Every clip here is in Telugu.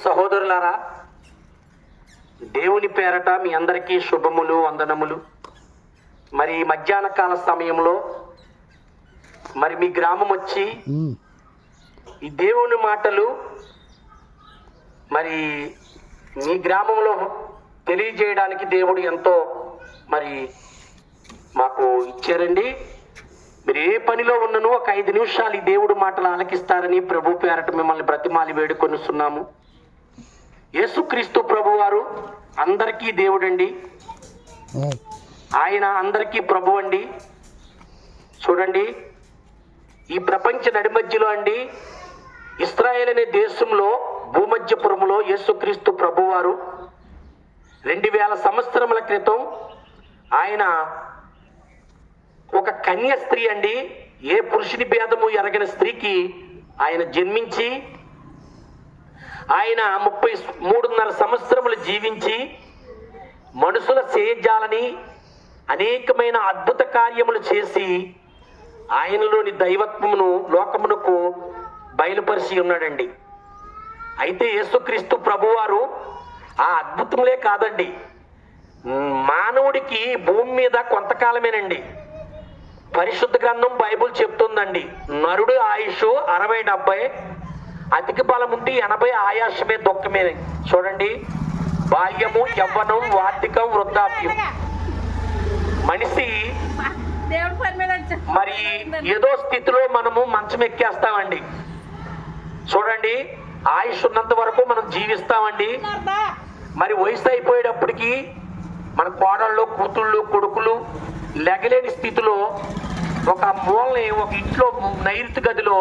సహోదరులారా, దేవుని పేరట మీ అందరికీ శుభములు, వందనములు. మరి మధ్యాహ్న కాల సమయంలో మరి మీ గ్రామం వచ్చి ఈ దేవుని మాటలు మరి మీ గ్రామంలో తెలియజేయడానికి దేవుడు ఎంతో మరి మాకు ఇచ్చారండి. మీరు ఏ పనిలో ఉన్నను ఒక 5 నిమిషాలు ఈ దేవుడు మాటలు ఆలకిస్తారని ప్రభు పేరట మిమ్మల్ని బ్రతిమాలి వేడుకొనిస్తున్నాము. యేసుక్రీస్తు ప్రభు వారు అందరికీ దేవుడండి, ఆయన అందరికీ ప్రభు అండి. చూడండి, ఈ ప్రపంచ నడిమధ్యలో అండి, ఇశ్రాయేల్ అనే దేశంలో భూమధ్యపురములో యేసుక్రీస్తు ప్రభు వారు 2000 సంవత్సరముల క్రితం ఆయన ఒక కన్య స్త్రీ అండి, ఏ పురుషుని భేదము ఎరగని స్త్రీకి ఆయన జన్మించి ఆయన 33.5 సంవత్సరములు జీవించి మనుషుల సేజాలని అనేకమైన అద్భుత కార్యములు చేసి ఆయనలోని దైవత్వమును లోకమునకు బయలుపరిచి ఉన్నాడండి. అయితే యేసుక్రీస్తు ప్రభువారు ఆ అద్భుతములే కాదండి, మానవుడికి భూమి మీద కొంతకాలమేనండి. పరిశుద్ధ గ్రంథం బైబుల్ చెప్తుందండి, నరుడు ఆయుష్ 60-70, అధిక బలం ఉండి 80 ఆయాసమే దుఃఖమే. చూడండి, బాల్యము, యవ్వనం, వార్ధక్యం, వృద్ధాప్యం. మనిషి మరి ఏదో స్థితిలో మనము మంచం ఎక్కేస్తామండి. చూడండి, ఆయుష్ ఉన్నంత వరకు మనం జీవిస్తామండి. మరి వయసు అయిపోయేటప్పటికి మన కోడళ్ళు, కూతుళ్ళు, కొడుకులు లెగలేని స్థితిలో ఒక మూలని, ఒక ఇంట్లో నైరుతి గదిలో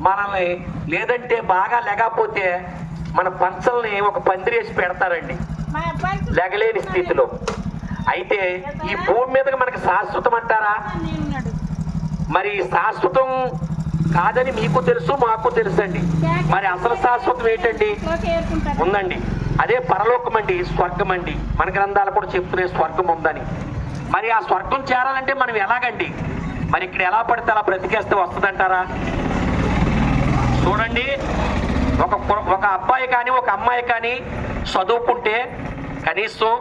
మనల్ని, లేదంటే బాగా లెగకపోతే మన పంచల్ని ఒక పందిరేసి పెడతారండి లెగలేని స్థితిలో. అయితే ఈ భూమి మీద మనకి శాశ్వతం అంటారా? మరి శాశ్వతం కాదని మీకు తెలుసు, మాకు తెలుసు అండి. మరి అసలు శాశ్వతం ఏంటండి? ఉందండి, అదే పరలోకం అండి, స్వర్గం అండి. మన గ్రంథాలు కూడా చెప్తున్నాయి స్వర్గం ఉందని. మరి ఆ స్వర్గం చేరాలంటే మనం ఎలాగండి? మరి ఇక్కడ ఎలా పడితే అలా బ్రతికేస్తే వస్తుందంటారా? చూడండి, ఒక అబ్బాయి కానీ ఒక అమ్మాయి కానీ చదువుకుంటే కనీసం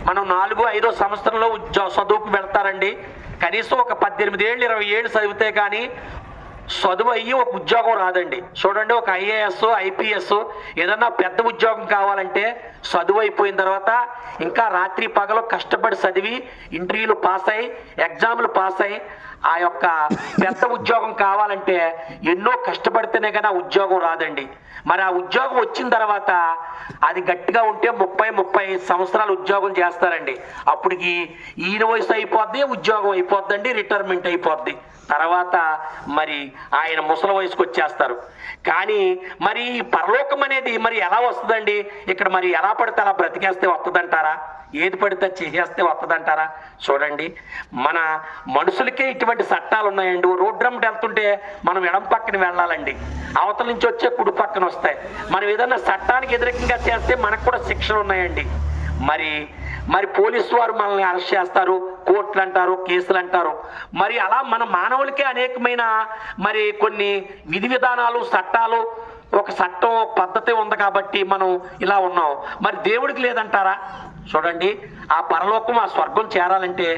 మనం 4-5 సంవత్సరంలో చదువుకు వెళ్తారండి. కనీసం ఒక 18 ఏళ్ళు 20 ఏళ్ళు చదివితే కానీ చదువు అయ్యి ఒక ఉద్యోగం రాదండి. చూడండి, ఒక IAS, IPS ఏదన్నా పెద్ద ఉద్యోగం కావాలంటే చదువు అయిపోయిన తర్వాత ఇంకా రాత్రి పగలు కష్టపడి చదివి ఇంటర్వ్యూలు పాస్ అయ్యి ఎగ్జామ్లు పాస్ అయ్యి ఆ యొక్క పెద్ద ఉద్యోగం కావాలంటే ఎన్నో కష్టపడితేనే కానీ ఆ ఉద్యోగం రాదండి. మరి ఆ ఉద్యోగం వచ్చిన తర్వాత అది గట్టిగా ఉంటే 30-35 సంవత్సరాలు ఉద్యోగం చేస్తారండి. అప్పటికి ఈయన వయసు అయిపోద్ది, ఉద్యోగం అయిపోద్దండి, రిటైర్మెంట్ అయిపోద్ది. తర్వాత మరి ఆయన ముసలి వయసుకు వచ్చేస్తారు. కానీ మరి పరలోకం అనేది మరి ఎలా వస్తుందండి? ఇక్కడ మరి ఎలా పడితే అలా బ్రతికేస్తే వస్తుందంటారా? ఏది పడితే చేసేస్తే వస్తుందంటారా? చూడండి, మన మనుషులకే ఇటువంటి చట్టాలు ఉన్నాయండి. రోడ్డు రమ్మట వెళ్తుంటే మనం ఎడం పక్కన వెళ్ళాలండి, అవతల నుంచి వచ్చే కుడి పక్కన వస్తాయి. మనం ఏదన్నా చట్టానికి వ్యతిరేకంగా చేస్తే మనకు కూడా శిక్షలు ఉన్నాయండి. మరి పోలీసు వారు మనల్ని అరెస్ట్ చేస్తారు, కోర్టులు అంటారు, కేసులు అంటారు. మరి అలా మన మానవులకే అనేకమైన మరి కొన్ని విధి విధానాలు, చట్టాలు, ఒక చట్టం, ఒక పద్ధతి ఉంది కాబట్టి మనం ఇలా ఉన్నాం. మరి దేవుడికి లేదంటారా? చూడండి, ఆ పరలోకం, ఆ స్వర్గం చేరాలంటే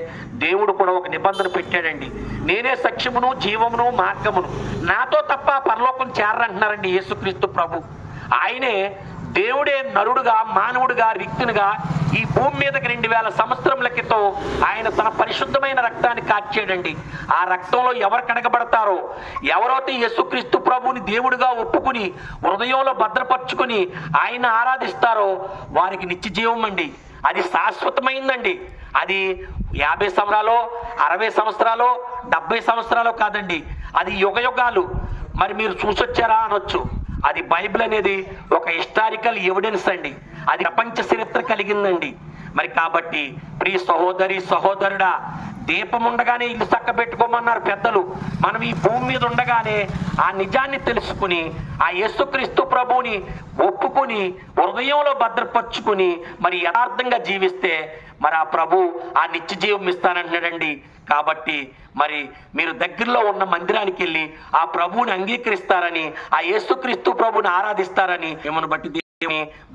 దేవుడు కూడా ఒక నిబంధన పెట్టాడండి. నేనే సత్యమును, జీవమును, మార్గమును, నాతో తప్ప ఆ పరలోకం చేరాలంటున్నారండి యేసుక్రీస్తు ప్రభు. ఆయనే దేవుడే నరుడుగా, మానవుడిగా, వ్యక్తినిగా ఈ భూమి మీదకి 2000 సంవత్సరముల క్రితం ఆయన తన పరిశుద్ధమైన రక్తాన్ని కార్చాడండి. ఆ రక్తంలో ఎవరు కడగబడతారో, ఎవరైతే యేసుక్రీస్తు ప్రభుని దేవుడిగా ఒప్పుకుని హృదయంలో భద్రపరుచుకుని ఆయన ఆరాధిస్తారో వారికి నిత్య జీవం అండి. అది శాశ్వతమైందండి. అది 50 సంవత్సరాలు, 60 సంవత్సరాలు, 70 సంవత్సరాలు కాదండి, అది యుగయుగాలు. మరి మీరు చూసొచ్చారా అనొచ్చు. అది బైబిల్ అనేది ఒక హిస్టారికల్ ఎవిడెన్స్ అండి, అది ప్రపంచ చరిత్ర కలిగిందండి. మరి కాబట్టి ప్రియ సహోదరి, సహోదరుడా, దీపం ఉండగానే ఇల్లు చక్క పెట్టుకోమన్నారు పెద్దలు. మనం ఈ భూమి మీద ఉండగానే ఆ నిజాన్ని తెలుసుకుని ఆ యేసుక్రీస్తు ప్రభువుని ఒప్పుకొని హృదయంలో భద్రపరుచుకుని మరి యథార్థంగా జీవిస్తే మరి ఆ ప్రభు ఆ నిత్య జీవం ఇస్తానంటున్నాడండి. కాబట్టి మరి మీరు దగ్గరలో ఉన్న మందిరానికి వెళ్ళి ఆ ప్రభువుని అంగీకరిస్తారని, ఆ యేసుక్రీస్తు ప్రభువుని ఆరాధిస్తారని మిమ్మల్ని బట్టి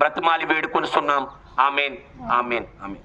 బ్రతిమాలి వేడుకొనిస్తున్నాం. ఆమేన్, ఆమేన్, ఆమేన్.